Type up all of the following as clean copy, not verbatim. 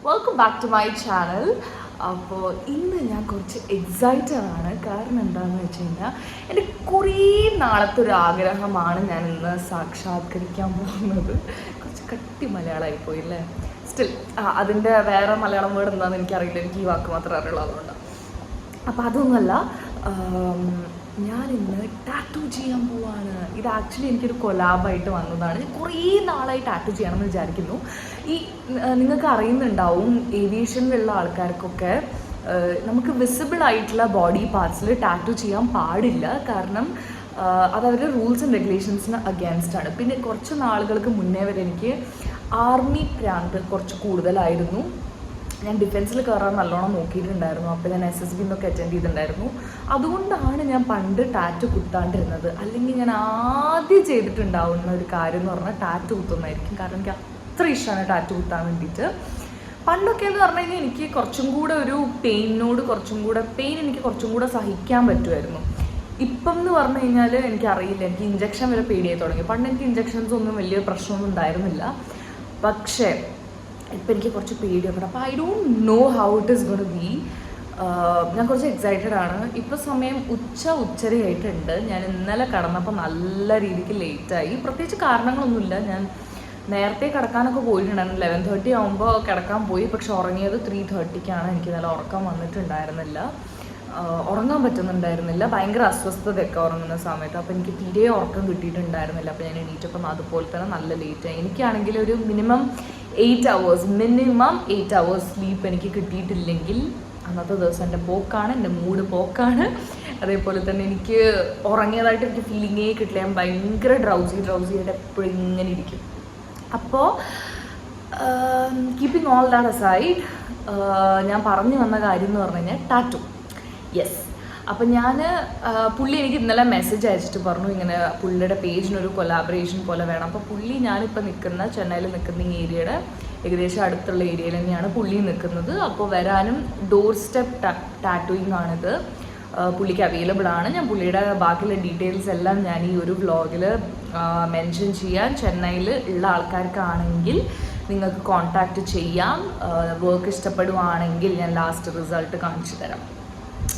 Welcome back to my channel. അപ്പോൾ ഇന്ന് ഞാൻ കുറച്ച് എക്സൈറ്റഡ് ആണ്. കാരണം എന്താണെന്ന് വെച്ച് കഴിഞ്ഞാൽ എൻ്റെ കുറേ നാളത്തെ ഒരു ആഗ്രഹമാണ് ഞാൻ ഇന്ന് സാക്ഷാത്കരിക്കാൻ പോകുന്നത്. കുറച്ച് കട്ടി മലയാളമായി പോയില്ലേ? സ്റ്റിൽ അതിൻ്റെ വേറെ മലയാളം വേർഡ് എന്താണെന്ന് എനിക്കറിയില്ല, എനിക്ക് ഈ വാക്ക് മാത്രമേ അറിയുള്ളൂ. അതുകൊണ്ട് അപ്പോൾ അതൊന്നുമല്ല, ഞാനിന്ന് ടാറ്റു ചെയ്യാൻ പോവാണ്. ഇത് ആക്ച്വലി എനിക്കൊരു കൊലാബായിട്ട് വന്നതാണ്. കുറേ നാളായി ടാറ്റു ചെയ്യണമെന്ന് വിചാരിക്കുന്നു. ഈ നിങ്ങൾക്ക് അറിയുന്നുണ്ടാവും, ഏവിയേഷനിലുള്ള ആൾക്കാർക്കൊക്കെ നമുക്ക് വിസിബിൾ ആയിട്ടുള്ള ബോഡി പാർട്സിൽ ടാറ്റു ചെയ്യാൻ പാടില്ല. കാരണം അതവരുടെ റൂൾസ് ആൻഡ് റെഗുലേഷൻസിന് അഗെയിൻസ്റ്റ് ആണ്. പിന്നെ കുറച്ച് നാളുകൾക്ക് മുന്നേ വരെ എനിക്ക് ആർമി പ്രാന്ത് കുറച്ച് കൂടുതലായിരുന്നു. ഞാൻ ഡിഫൻസിൽ കയറാൻ നല്ലോണം നോക്കിയിട്ടുണ്ടായിരുന്നു. അപ്പോൾ ഞാൻ SSB എന്നൊക്കെ അറ്റൻഡ് ചെയ്തിട്ടുണ്ടായിരുന്നു. അതുകൊണ്ടാണ് ഞാൻ പണ്ട് ടാറ്റു കുത്താണ്ടിരുന്നത്. അല്ലെങ്കിൽ ഞാൻ ആദ്യം ചെയ്തിട്ടുണ്ടാവുന്ന ഒരു കാര്യം എന്ന് പറഞ്ഞാൽ ടാറ്റു കുത്തുന്നതായിരിക്കും. കാരണം എനിക്ക് അത്ര ഇഷ്ടമാണ് ടാറ്റു കുത്താൻ വേണ്ടിയിട്ട്. പണ്ടൊക്കെ എന്ന് പറഞ്ഞു കഴിഞ്ഞാൽ എനിക്ക് കുറച്ചും കൂടെ ഒരു പെയിൻ എനിക്ക് കുറച്ചും കൂടെ സഹിക്കാൻ പറ്റുമായിരുന്നു. ഇപ്പം എന്ന് പറഞ്ഞു കഴിഞ്ഞാൽ എനിക്കറിയില്ല, എനിക്ക് ഇഞ്ചക്ഷൻ വരെ പേടിയായി തുടങ്ങി. പണ്ട് എനിക്ക് ഇഞ്ചക്ഷൻസ് ഒന്നും വലിയ പ്രശ്നമൊന്നും ഉണ്ടായിരുന്നില്ല. പക്ഷേ ഇപ്പം എനിക്ക് കുറച്ച് പേടിയൊക്കെ. അപ്പോൾ I don't know how it is gonna be. ഞാൻ കുറച്ച് എക്സൈറ്റഡ് ആണ്. ഇപ്പോൾ സമയം ഉച്ചരയായിട്ടുണ്ട്. ഞാൻ ഇന്നലെ കിടന്നപ്പോൾ നല്ല രീതിക്ക് ലേറ്റായി. പ്രത്യേകിച്ച് കാരണങ്ങളൊന്നുമില്ല. ഞാൻ നേരത്തെ കിടക്കാനൊക്കെ പോയിട്ടുണ്ടായിരുന്നു. 11:30 ആകുമ്പോൾ കിടക്കാൻ പോയി. പക്ഷെ ഉറങ്ങിയത് 3:30ക്കാണ്. എനിക്ക് നല്ല ഉറക്കം വന്നിട്ടുണ്ടായിരുന്നില്ല, ഉറങ്ങാൻ പറ്റുന്നുണ്ടായിരുന്നില്ല. ഭയങ്കര അസ്വസ്ഥതയൊക്കെ ഉറങ്ങുന്ന സമയത്ത്. അപ്പോൾ എനിക്ക് തീരെ ഉറക്കം കിട്ടിയിട്ടുണ്ടായിരുന്നില്ല. അപ്പോൾ ഞാൻ എണീറ്റപ്പം അതുപോലെ തന്നെ നല്ല ലേറ്റായി. എനിക്കാണെങ്കിൽ ഒരു മിനിമം 8 hours സ്ലീപ്പ് എനിക്ക് കിട്ടിയിട്ടില്ലെങ്കിൽ അന്നത്തെ ദിവസം എൻ്റെ പോക്കാണ്, എൻ്റെ മൂഡ് പോക്കാണ്. അതേപോലെ തന്നെ എനിക്ക് ഉറങ്ങിയതായിട്ട് എനിക്ക് ഫീലിങ്ങേ കിട്ടില്ല. ഞാൻ ഭയങ്കര ഡ്രൗസി ആയിട്ട് എപ്പോഴും ഇങ്ങനെ ഇരിക്കും. അപ്പോൾ കീപ്പിംഗ് ഓൾ ദാറ്റ് അസൈഡ്, ഞാൻ പറഞ്ഞു വന്ന കാര്യം എന്ന് പറഞ്ഞു കഴിഞ്ഞാൽ ടാറ്റു. യെസ്. അപ്പം പുള്ളി എനിക്ക് ഇന്നലെ മെസ്സേജ് അയച്ചിട്ട് പറഞ്ഞു ഇങ്ങനെ പുള്ളിയുടെ പേജിനൊരു കൊലാബറേഷൻ പോലെ വേണം. അപ്പോൾ പുള്ളി ഞാനിപ്പോൾ ചെന്നൈയിൽ നിൽക്കുന്ന ഈ ഏരിയയുടെ ഏകദേശം അടുത്തുള്ള ഏരിയയിൽ തന്നെയാണ് പുള്ളി നിൽക്കുന്നത്. അപ്പോൾ വരാനും ഡോർ സ്റ്റെപ്പ് ടാറ്റൂയിങ് ആണിത്. പുള്ളിക്ക് അവൈലബിൾ ആണ്. ഞാൻ പുള്ളിയുടെ ബാക്കിയുള്ള ഡീറ്റെയിൽസ് എല്ലാം ഞാൻ ഈ ഒരു വ്ളോഗിൽ മെൻഷൻ ചെയ്യാൻ. ചെന്നൈയിൽ ഉള്ള ആൾക്കാർക്കാണെങ്കിൽ നിങ്ങൾക്ക് കോൺടാക്റ്റ് ചെയ്യാം. വർക്ക് ഇഷ്ടപ്പെടുവാണെങ്കിൽ ഞാൻ ലാസ്റ്റ് റിസൾട്ട് കാണിച്ചു തരാം.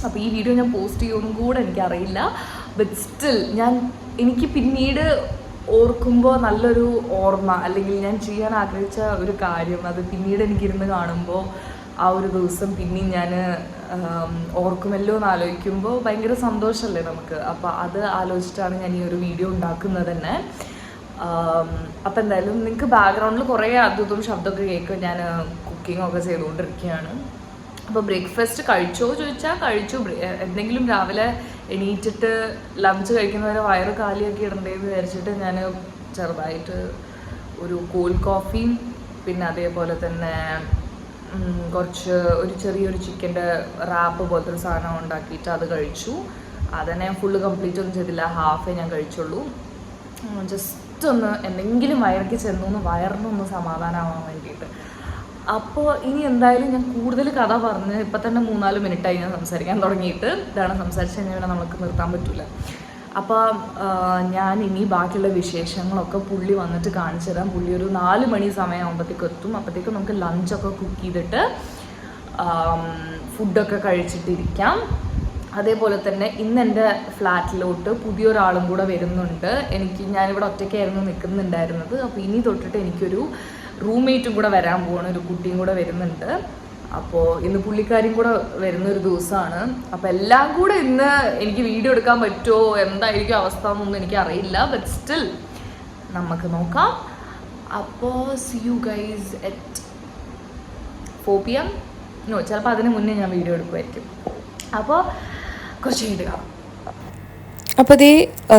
അപ്പോൾ ഈ വീഡിയോ ഞാൻ പോസ്റ്റ് ചെയ്യുമെന്നും കൂടെ എനിക്കറിയില്ല. ബട്ട് സ്റ്റിൽ എനിക്ക് പിന്നീട് ഓർക്കുമ്പോൾ നല്ലൊരു ഓർമ്മ, അല്ലെങ്കിൽ ഞാൻ ചെയ്യാൻ ആഗ്രഹിച്ച ഒരു കാര്യം, അത് പിന്നീട് എനിക്കിരുന്ന് കാണുമ്പോൾ ആ ഒരു ദിവസം പിന്നെയും ഞാൻ ഓർക്കുമല്ലോ എന്ന് ആലോചിക്കുമ്പോൾ ഭയങ്കര സന്തോഷമല്ലേ നമുക്ക്. അപ്പോൾ അത് ആലോചിച്ചിട്ടാണ് ഞാൻ ഈ ഒരു വീഡിയോ ഉണ്ടാക്കുന്നത് തന്നെ. അപ്പോൾ എന്തായാലും നിങ്ങൾക്ക് ബാക്ക്ഗ്രൗണ്ടിൽ കുറേ അതും ശബ്ദമൊക്കെ കേൾക്കും. ഞാൻ കുക്കിങ്ങൊക്കെ ചെയ്തുകൊണ്ടിരിക്കുകയാണ്. അപ്പോൾ ബ്രേക്ക്ഫാസ്റ്റ് കഴിച്ചോ ചോദിച്ചാൽ കഴിച്ചു. എന്തെങ്കിലും രാവിലെ എണീറ്റിട്ട് ലഞ്ച് കഴിക്കുന്നവരെ വയറ് കാലിയൊക്കെ ഇടണ്ടേന്ന് വിചാരിച്ചിട്ട് ഞാൻ ചെറുതായിട്ട് ഒരു കോൾഡ് കോഫിയും പിന്നെ അതേപോലെ തന്നെ ഒരു ചെറിയൊരു ചിക്കൻ്റെ റാപ്പ് പോലത്തെ ഒരു സാധനം ഉണ്ടാക്കിയിട്ട് അത് കഴിച്ചു. അതന്നെ ഫുള്ള് കംപ്ലീറ്റ് ഒന്നും ചെയ്തില്ല, ഹാഫേ ഞാൻ കഴിച്ചുള്ളൂ. ജസ്റ്റ് ഒന്ന് എന്തെങ്കിലും വയറിലേക്ക് ചെന്നൊന്ന് വയറിനൊന്ന് സമാധാനമാവാൻ വേണ്ടിയിട്ട്. അപ്പോൾ ഇനി എന്തായാലും ഞാൻ കൂടുതൽ കഥ പറഞ്ഞ് ഇപ്പം തന്നെ 3-4 മിനിറ്റായി ഞാൻ സംസാരിക്കാൻ തുടങ്ങിയിട്ട്. ഇതാണ് സംസാരിച്ച് കഴിഞ്ഞാൽ നമുക്ക് നിർത്താൻ പറ്റില്ല. അപ്പോൾ ഞാൻ ഇനി ബാക്കിയുള്ള വിശേഷങ്ങളൊക്കെ പുള്ളി വന്നിട്ട് കാണിച്ചു തരാം. പുള്ളി ഒരു 4 മണി സമയമാകുമ്പോഴത്തേക്കും എത്തും. അപ്പോഴത്തേക്കും നമുക്ക് ലഞ്ചൊക്കെ കുക്ക് ചെയ്തിട്ട് ഫുഡൊക്കെ കഴിച്ചിട്ടിരിക്കാം. അതേപോലെ തന്നെ ഇന്ന് എൻ്റെ ഫ്ലാറ്റിലോട്ട് പുതിയൊരാളും കൂടെ വരുന്നുണ്ട്. ഞാനിവിടെ ഒറ്റയ്ക്കായിരുന്നു നിൽക്കുന്നുണ്ടായിരുന്നത്. അപ്പോൾ ഇനി തൊട്ടിട്ട് എനിക്കൊരു റൂംമേറ്റും കൂടെ വരാൻ പോവാണ്, ഒരു കുട്ടിയും കൂടെ വരുന്നുണ്ട്. അപ്പോൾ ഇന്ന് പുള്ളിക്കാരിയും കൂടെ വരുന്നൊരു ദിവസമാണ്. അപ്പോൾ എല്ലാം കൂടെ ഇന്ന് എനിക്ക് വീഡിയോ എടുക്കാൻ പറ്റുമോ, എന്തായിരിക്കും അവസ്ഥ എന്നൊന്നും എനിക്കറിയില്ല. ബട്ട് സ്റ്റിൽ നമുക്ക് നോക്കാം. അപ്പോൾ C you guys at 4 PM. ചിലപ്പോൾ അതിന് മുന്നേ ഞാൻ വീഡിയോ എടുക്കുമായിരിക്കും. അപ്പോൾ കുറച്ച് കഴിഞ്ഞിട്ട് കാണാം. അപ്പോൾ ഇതേ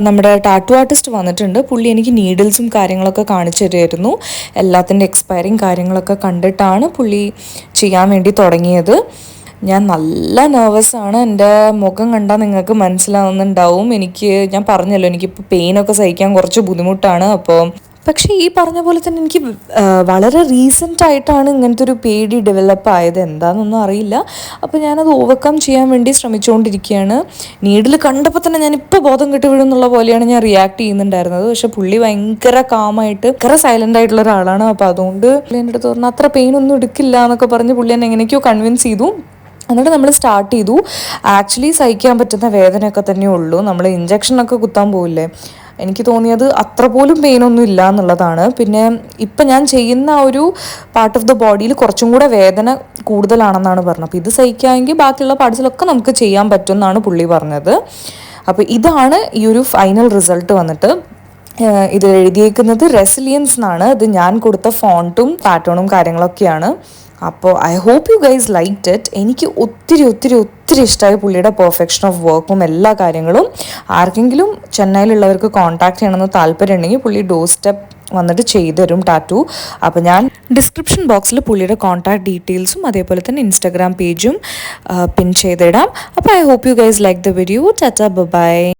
നമ്മുടെ ടാറ്റു ആർട്ടിസ്റ്റ് വന്നിട്ടുണ്ട്. പുള്ളി എനിക്ക് നീഡിൽസും കാര്യങ്ങളൊക്കെ കാണിച്ചു തരുമായിരുന്നു. എല്ലാത്തിൻ്റെ എക്സ്പയറിങ് കാര്യങ്ങളൊക്കെ കണ്ടിട്ടാണ് പുള്ളി ചെയ്യാൻ വേണ്ടി തുടങ്ങിയത്. ഞാൻ നല്ല നെർവസാണ്. എൻ്റെ മുഖം കണ്ടാൽ നിങ്ങൾക്ക് മനസ്സിലാവുന്നുണ്ടാവും. ഞാൻ പറഞ്ഞല്ലോ, എനിക്കിപ്പോൾ പെയിനൊക്കെ സഹിക്കാൻ കുറച്ച് ബുദ്ധിമുട്ടാണ്. അപ്പോൾ പക്ഷേ ഈ പറഞ്ഞ പോലെ തന്നെ എനിക്ക് വളരെ റീസെൻ്റ് ആയിട്ടാണ് ഇങ്ങനത്തെ ഒരു പേടി ഡെവലപ്പ് ആയത്, എന്താണെന്നൊന്നും അറിയില്ല. അപ്പോൾ ഞാനത് ഓവർകം ചെയ്യാൻ വേണ്ടി ശ്രമിച്ചുകൊണ്ടിരിക്കുകയാണ്. നീഡിൽ കണ്ടപ്പോൾ തന്നെ ഞാനിപ്പോൾ ബോധം കെട്ട് വീഴുന്നുള്ള പോലെയാണ് ഞാൻ റിയാക്ട് ചെയ്യുന്നുണ്ടായിരുന്നത്. പക്ഷേ പുള്ളി ഭയങ്കര കാമായിട്ട് ഭയങ്കര സൈലൻ്റ് ആയിട്ടുള്ള ഒരാളാണ്. അപ്പോൾ അതുകൊണ്ട് പുള്ളി എൻ്റെ അടുത്ത് പറഞ്ഞാൽ അത്ര പെയിൻ ഒന്നും എടുക്കില്ല എന്നൊക്കെ പറഞ്ഞ് പുള്ളി എന്നെ എങ്ങനെയൊക്കെയോ കൺവിൻസ് ചെയ്തു. എന്നിട്ട് നമ്മൾ സ്റ്റാർട്ട് ചെയ്തു. ആക്ച്വലി സഹിക്കാൻ പറ്റുന്ന വേദനയൊക്കെ തന്നെ ഉള്ളൂ. നമ്മൾ ഇഞ്ചക്ഷനൊക്കെ കുത്താൻ പോവില്ലേ, എനിക്ക് തോന്നിയത് അത്ര പോലും പെയിനൊന്നും ഇല്ല എന്നുള്ളതാണ്. പിന്നെ ഇപ്പം ഞാൻ ചെയ്യുന്ന ആ ഒരു പാർട്ട് ഓഫ് ദ ബോഡിയിൽ കുറച്ചും കൂടെ വേദന കൂടുതലാണെന്നാണ് പറഞ്ഞത്. അപ്പോൾ ഇത് സഹിക്കാമെങ്കിൽ ബാക്കിയുള്ള പാർട്സിലൊക്കെ നമുക്ക് ചെയ്യാൻ പറ്റും എന്നാണ് പുള്ളി പറഞ്ഞത്. അപ്പോൾ ഇതാണ് ഈ ഒരു ഫൈനൽ റിസൾട്ട് വന്നിട്ട്. ഇത് എഴുതിയേക്കുന്നത് റെസിലിയൻസ് എന്നാണ്. ഇത് ഞാൻ കൊടുത്ത ഫോണ്ടും പാറ്റേണും കാര്യങ്ങളൊക്കെയാണ്. അപ്പോൾ I hope you guys liked it. എനിക്ക് ഒത്തിരി ഒത്തിരി ഒത്തിരി ഇഷ്ടമായി പുള്ളിയുടെ പെർഫെക്ഷൻ ഓഫ് വർക്കും എല്ലാ കാര്യങ്ങളും. ആർക്കെങ്കിലും ചെന്നൈയിലുള്ളവർക്ക് കോൺടാക്ട് ചെയ്യണമെന്ന് താല്പര്യം ഉണ്ടെങ്കിൽ പുള്ളി ഡോർ സ്റ്റെപ്പ് വന്നിട്ട് ചെയ്തു തരും ടാറ്റു. അപ്പോൾ ഞാൻ ഡിസ്ക്രിപ്ഷൻ ബോക്സിൽ പുള്ളിയുടെ കോൺടാക്ട് ഡീറ്റെയിൽസും അതേപോലെ തന്നെ ഇൻസ്റ്റാഗ്രാം പേജും പിൻ ചെയ്തിടാം. അപ്പോൾ I hope you guys like the video. Tata by.